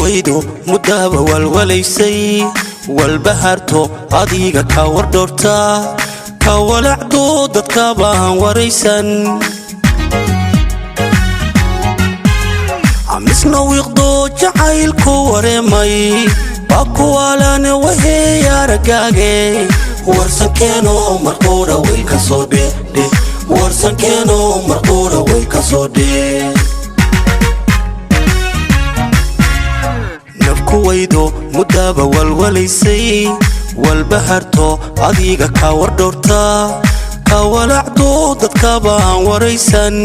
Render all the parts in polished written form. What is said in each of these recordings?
waydo mudaba walwalaysay walbaharto adiga ka wardorta ka walacdo dadka baan waraysan amisna wiqdo jacaylku wareemay bakuwalana waheey aragage warsankeeno marqoora way ka soo dheedhe warsankeeno marqoora way ka soo dheedhe kuwaydo mudaba walwalaysay walbaharto adiga ka wardorta ka walacdo dadka baan waraysan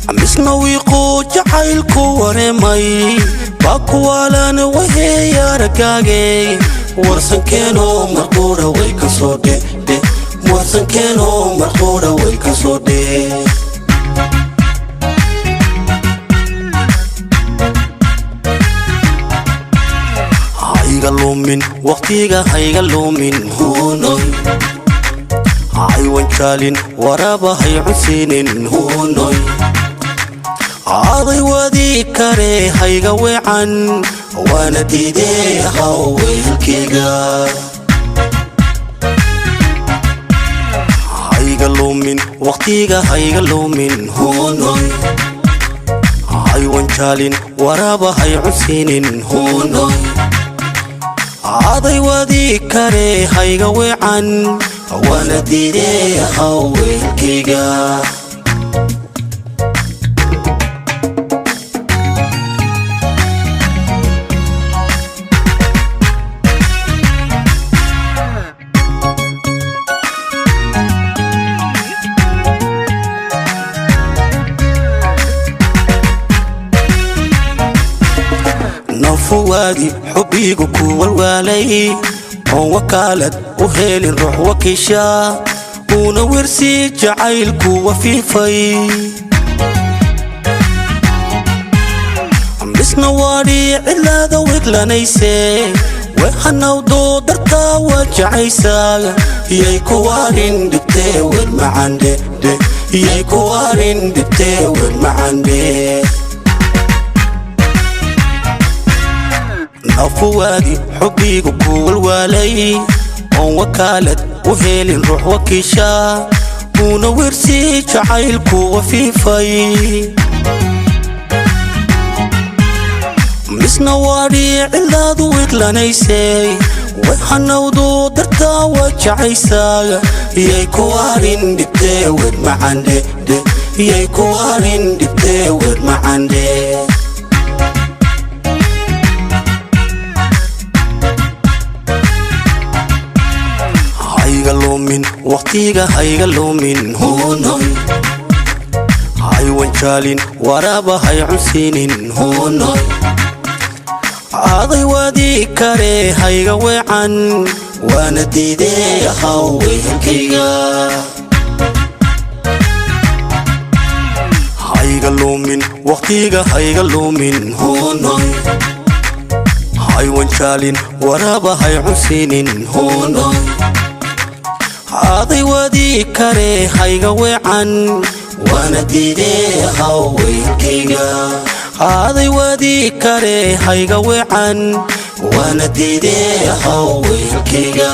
amisna wiqo jacaylku wareemay bakuwalana waheey aragage warsankeeno marqoora way ka soo dheedhe warsankeeno marqoora way ka soo dheedhe lumin waqtiga hayga lumin hunoy ay wancaalin waraba hay cusinin hunoy aaday wadi kare hayga weecan waana diidee haweenkayga hayga lumin waqtiga hayga lumin hunoy ay wancaalin waraba hay cusinin hunoy aaday wadi kare hayga weecan waana diidee haweenkayga نفوادي حبيك والوالي وكالت وهيل الروح وكيشا ونورسي جعيلك وفيفي بس نواري إلا ذوق لنيسي وحنودو درتا وجعيسا يايكوارين دبتي والمعاندي يايكوارين دبتي والمعاندي نفوادي حبيك والوالي وكالت وهيل الروح وكيشا ونورسي جعيلك وفيفي مس نواري إلا ذوق لنيسي وحنودو درتا وجعيسا يايكوارين دبتي والمعاندي يايكوارين دبتي والمعاندي lumin waqtiga hayga lumin hunoy hay wancaalin waraba hay cusinin hunoy aaday wadi kare hayga weecan waana diidee haweenkayga hayga lumin waqtiga hayga lumin hunoy hay wancaalin waraba hay cusinin hunoy aaday wadi kare hayga weecan waana diidee haweenkayga aaday wadi kare hayga weecan waana diidee haweenkayga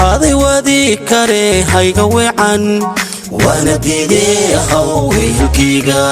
aaday wadi kare hayga weecan waana diidee haweenkayga